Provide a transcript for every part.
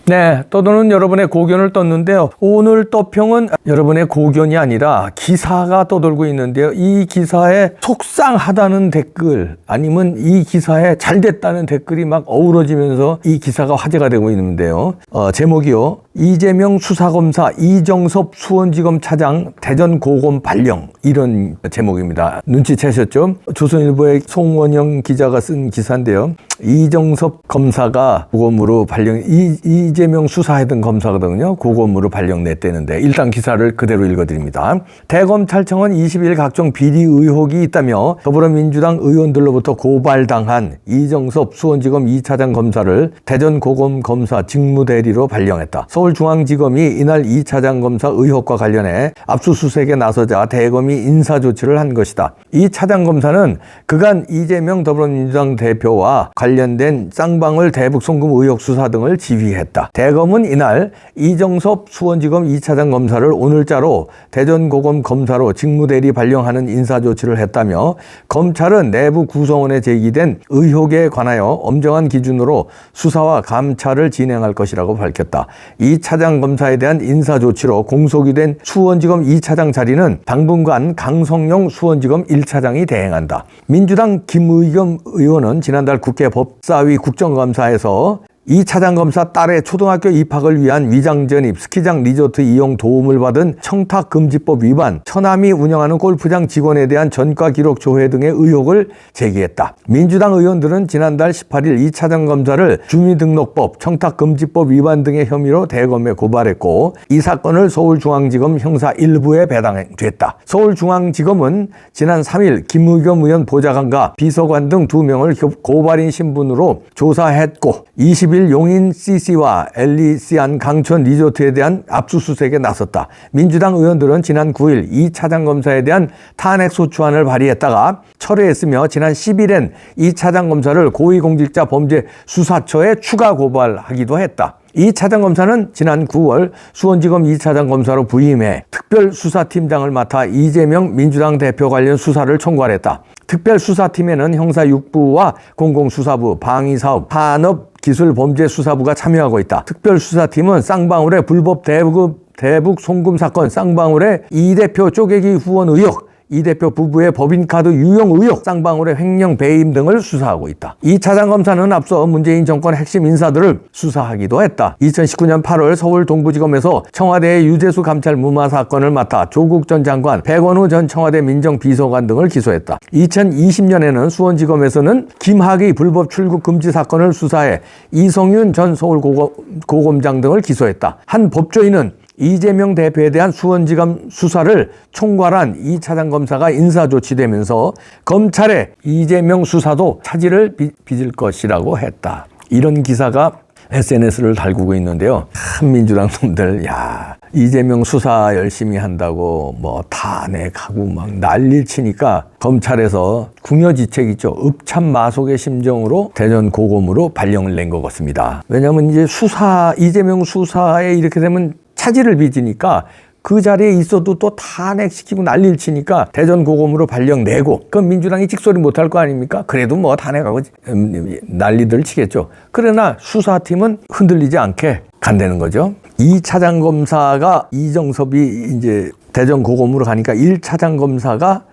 네, 떠도는 여러분의 고견을 떴는데요. 오늘 떠평은 여러분의 고견이 아니라 기사가 떠돌고 있는데요. 이 기사에 속상하다는 댓글 아니면 이 기사에 잘됐다는 댓글이 막 어우러지면서 이 기사가 화제가 되고 있는데요. 제목이요. 이재명 수사검사 이정섭 수원지검 차장 대전고검 발령, 이런 제목입니다. 눈치채셨죠? 조선일보의 송원영 기자가 쓴 기사인데요. 이정섭 검사가 고검으로 발령, 이재명 수사했던 검사거든요. 고검으로 발령냈다는데 일단 기사를 그대로 읽어드립니다. 대검찰청은 20일 각종 비리 의혹이 있다며 더불어민주당 의원들로부터 고발당한 이정섭 수원지검 2차장 검사를 대전고검 검사 직무대리로 발령했다. 서울중앙지검이 이날 2차장 검사 의혹과 관련해 압수수색에 나서자 대검이 인사조치를 한 것이다. 이 차장 검사는 그간 이재명 더불어민주당 대표와 관련된 쌍방울 대북 송금 의혹 수사 등을 지휘했다. 대검은 이날 이정섭 수원지검 2차장 검사를 오늘자로 대전고검 검사로 직무대리 발령하는 인사조치를 했다며 검찰은 내부 구성원에 제기된 의혹에 관하여 엄정한 기준으로 수사와 감찰을 진행할 것이라고 밝혔다. 이 차장 검사에 대한 인사조치로 공석이 된 수원지검 2차장 자리는 당분간 강성용 수원지검 1차장이 대행한다. 민주당 김의겸 의원은 지난달 국회 법사위 국정감사에서 이 차장검사 딸의 초등학교 입학을 위한 위장전입, 스키장 리조트 이용 도움을 받은 청탁금지법 위반, 처남이 운영하는 골프장 직원에 대한 전과 기록 조회 등의 의혹을 제기했다. 민주당 의원들은 지난달 18일 이 차장검사를 주민등록법, 청탁금지법 위반 등의 혐의로 대검에 고발했고 이 사건을 서울중앙지검 형사 1부에 배당됐다. 서울중앙지검은 지난 3일 김의겸 의원 보좌관과 비서관 등 2명을 고발인 신분으로 조사했고 20일 용인 CC와 엘리시안 강촌 리조트에 대한 압수수색에 나섰다. 민주당 의원들은 지난 9일 이 차장검사에 대한 탄핵소추안을 발의했다가 철회했으며 지난 10일엔 이 차장검사를 고위공직자 범죄수사처에 추가 고발하기도 했다. 이 차장검사는 지난 9월 수원지검 2차장검사로 부임해 특별수사팀장을 맡아 이재명 민주당 대표 관련 수사를 총괄했다. 특별수사팀에는 형사 6부와 공공수사부, 방위사업, 산업기술범죄수사부가 참여하고 있다. 특별수사팀은 쌍방울의 불법 대북 송금 사건, 쌍방울의 이 대표 쪼개기 후원 의혹, 이 대표 부부의 법인카드 유용 의혹, 쌍방울의 횡령 배임 등을 수사하고 있다. 이 차장검사는 앞서 문재인 정권 핵심 인사들을 수사하기도 했다. 2019년 8월 서울 동부지검에서 청와대의 유재수 감찰 무마 사건을 맡아 조국 전 장관, 백원우 전 청와대 민정비서관 등을 기소했다. 2020년에는 수원지검에서는 김학의 불법 출국 금지 사건을 수사해 이성윤 전 서울고검장 등을 기소했다. 한 법조인은 이재명 대표에 대한 수원지검 수사를 총괄한 이 차장검사가 인사조치되면서 검찰의 이재명 수사도 차질을 빚을 것이라고 했다. 이런 기사가 SNS를 달구고 있는데요. 민주당 놈들, 이재명 수사 열심히 한다고 뭐 탄핵하고 막 난리를 치니까 검찰에서 궁여지책 있죠. 읍참마속의 심정으로 대전고검으로 발령을 낸 것 같습니다. 왜냐하면 이제 이재명 수사에 이렇게 되면 차질을 빚으니까 그 자리에 있어도 또 탄핵시키고 난리를 치니까 대전고검으로 발령 내고 그럼 민주당이 찍소리 못할 거 아닙니까? 그래도 뭐 탄핵하고 난리들 치겠죠. 그러나 수사팀은 흔들리지 않게 간다는 거죠. 2차장 검사가 이정섭이 이제 대전고검으로 가니까 1차장 검사가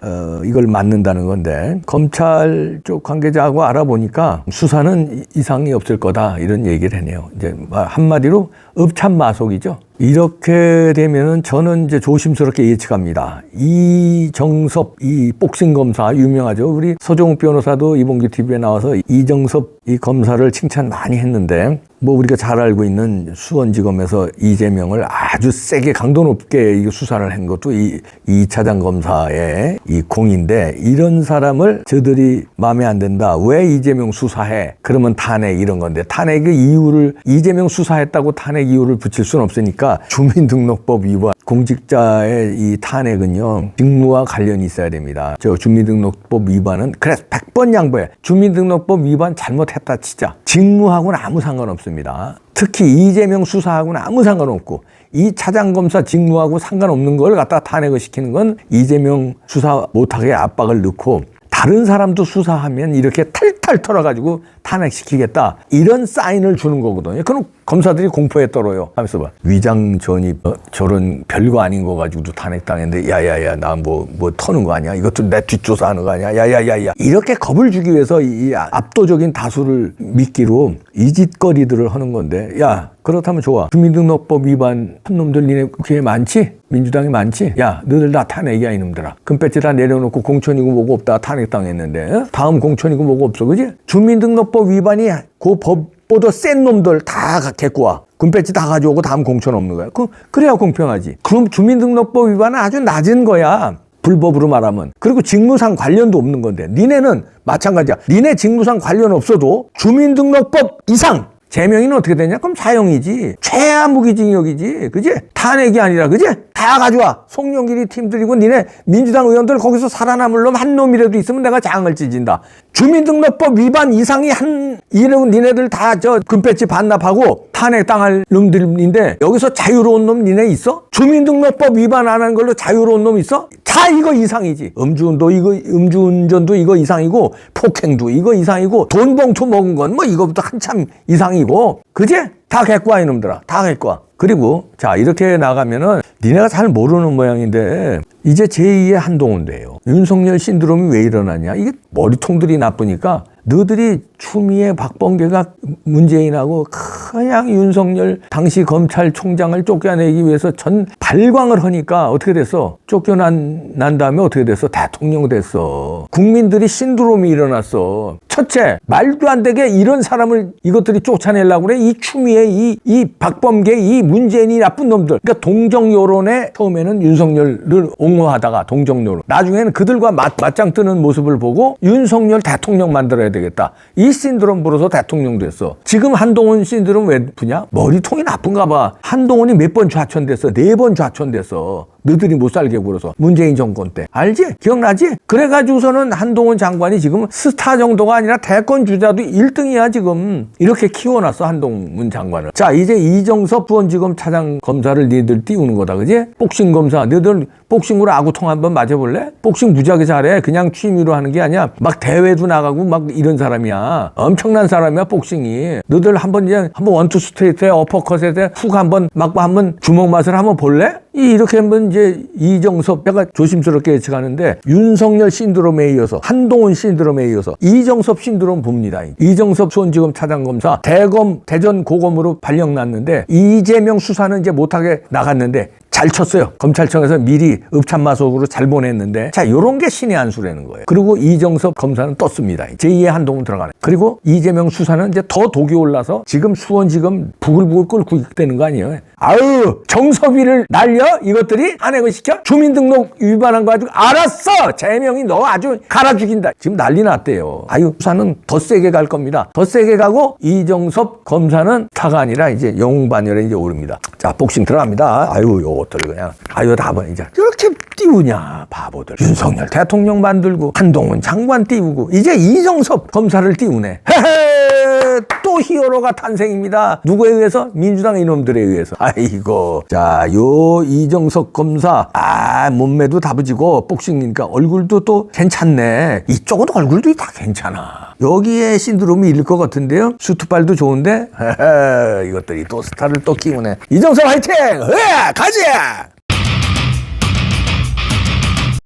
이걸 맡는다는 건데 검찰 쪽 관계자하고 알아보니까 수사는 이상이 없을 거다 이런 얘기를 해내요. 이제 한마디로 읍참마속이죠. 이렇게 되면은 저는 이제 조심스럽게 예측합니다. 이정섭 이 복싱 검사 유명하죠. 우리 서종욱 변호사도 이봉규 TV에 나와서 이정섭 이 검사를 칭찬 많이 했는데 뭐 우리가 잘 알고 있는 수원지검에서 이재명을 아주 세게 강도 높게 수사를 한 것도 이 차장 검사의 이 공인데 이런 사람을 저들이 마음에 안 든다. 왜 이재명 수사해? 그러면 탄핵 이런 건데 탄핵의 이유를 이재명 수사했다고 탄핵 이유를 붙일 수는 없으니까 주민등록법 위반 공직자의 이 탄핵은요 직무와 관련이 있어야 됩니다. 저 주민등록법 위반은 그래서 100번 양보해. 주민등록법 위반 잘못했다 치자. 직무하고는 아무 상관없습니다. 특히 이재명 수사하고는 아무 상관없고 이 차장검사 직무하고 상관없는 걸 갖다 탄핵을 시키는 건 이재명 수사 못하게 압박을 넣고 다른 사람도 수사하면 이렇게 탈탈 탈탈 털어가지고 탄핵시키겠다. 이런 사인을 주는 거거든요. 그럼 검사들이 공포에 떨어요. 하면서 봐. 위장 전입 저런 별거 아닌 거 가지고도 탄핵당했는데 야야야 나 뭐 터는 거 아니야? 이것도 내 뒷조사하는 거 아니야? 야야야야. 이렇게 겁을 주기 위해서 이 압도적인 다수를 미끼로 이 짓거리들을 하는 건데 야 그렇다면 좋아. 주민등록법 위반 한 놈들 니네 국회에 많지? 민주당이 많지? 야 너들 다 탄핵이야 이놈들아. 금배지 다 내려놓고 공천이고 뭐고 없다가 탄핵당했는데 어? 다음 공천이고 뭐고 없어 그지? 주민등록법 위반이 그 법보다 센 놈들 다 갖고 와. 군배지 다 가져오고 다음 공천 없는 거야. 그래야 공평하지. 그럼 주민등록법 위반은 아주 낮은 거야. 불법으로 말하면. 그리고 직무상 관련도 없는 건데 니네는 마찬가지야. 니네 직무상 관련 없어도 주민등록법 이상 제명이는 어떻게 되냐? 그럼 사형이지. 최하 무기징역이지. 그지? 탄핵이 아니라 그지? 다 가져와. 송영길이 팀들이고 니네 민주당 의원들 거기서 살아남을 놈 한 놈이라도 있으면 내가 장을 찢은다. 주민등록법 위반 이상이 이러고 니네들 다 금배지 반납하고 탄핵당할 놈들인데 여기서 자유로운 놈 니네 있어? 주민등록법 위반 안 하는 걸로 자유로운 놈 있어? 다 이거 이상이지. 음주운전도 이거 이상이고 폭행도 이거 이상이고 돈 봉투 먹은 건 뭐 이거부터 한참 이상이고 그지? 다 갖고 와 이놈들아. 다 갖고 와. 그리고 자 이렇게 나가면은 니네가 잘 모르는 모양인데 이제 제2의 한동훈 돼요. 윤석열 신드롬이 왜 일어나냐? 이게 머리통들이 나쁘니까 너희들이 추미애 박범계가 문재인하고 그냥 윤석열 당시 검찰총장을 쫓겨내기 위해서 전 발광을 하니까 어떻게 됐어? 쫓겨난 다음에 어떻게 됐어? 대통령 됐어. 국민들이 신드롬이 일어났어. 첫째, 말도 안 되게 이런 사람을 이것들이 쫓아내려고 그래. 이 추미애, 이 박범계, 이 문재인이 나쁜 놈들. 그러니까 동정 여론에 처음에는 윤석열을 옹호하다가 동정 여론. 나중에는 그들과 맞짱 뜨는 모습을 보고 윤석열 대통령 만들어야 되겠다. 이 신드롬 불어서 대통령 됐어. 지금 한동훈 신드롬 왜 부냐? 머리통이 나쁜가 봐. 한동훈이 몇 번 좌천됐어? 4번 좌천됐어. 너희들이 못 살게 굴어서 문재인 정권 때 알지? 기억나지? 그래가지고서는 한동훈 장관이 지금 스타 정도가 아니라 대권 주자도 1등이야 지금. 이렇게 키워놨어 한동훈 장관을. 자 이제 이정섭 수원지검 차장검사를 니들 띄우는 거다 그지? 복싱 검사 너희들 복싱으로 아구통 한번 맞아볼래? 복싱 무지하게 잘해. 그냥 취미로 하는 게 아니야. 막 대회도 나가고 막 이런 사람이야. 엄청난 사람이야 복싱이. 너희들 한번 원투 스트레이트에 어퍼컷에 훅 한번 맞고 한번 주먹 맛을 한번 볼래? 이렇게 하면 이제 이정섭 내가 조심스럽게 예측하는데 윤석열 신드롬에 이어서 한동훈 신드롬에 이어서 이정섭 신드롬 봅니다. 이정섭 수원지검 차장검사 대전 고검으로 발령 났는데 이재명 수사는 이제 못하게 나갔는데 잘 쳤어요. 검찰청에서 미리 읍참마속으로 잘 보냈는데 자 요런 게 신의 한 수라는 거예요. 그리고 이정섭 검사는 떴습니다. 제2의 한동훈 들어가네. 그리고 이재명 수사는 이제 더 독이 올라서 지금 수원지검 부글부글 끓고 있다는 거 아니에요. 아유 정섭이를 날려 이것들이 탄핵을 시켜? 주민등록 위반한 거 가지고 알았어 재명이 너 아주 갈아 죽인다. 지금 난리 났대요. 아유 수사는 더 세게 갈 겁니다. 더 세게 가고 이정섭 검사는 타가 아니라 이제 영웅반열에 이제 오릅니다. 자 복싱 들어갑니다. 아유 요것들 그냥 아유 다 이제 이렇게 띄우냐 바보들. 윤석열 대통령 만들고 한동훈 장관 띄우고 이제 이정섭 검사를 띄우네. 헤헤 또 히어로가 탄생입니다. 누구에 의해서? 민주당 이놈들에 의해서. 아이고 자 요 이정섭 검사 몸매도 다부지고 복싱이니까 얼굴도 또 괜찮네. 이쪽은 얼굴도 다 괜찮아. 여기에 신드롬이 일릴 것 같은데요. 수트발도 좋은데 헤헤 이것들이 또 스타를 또 끼우네. 이정섭 화이팅! 가자!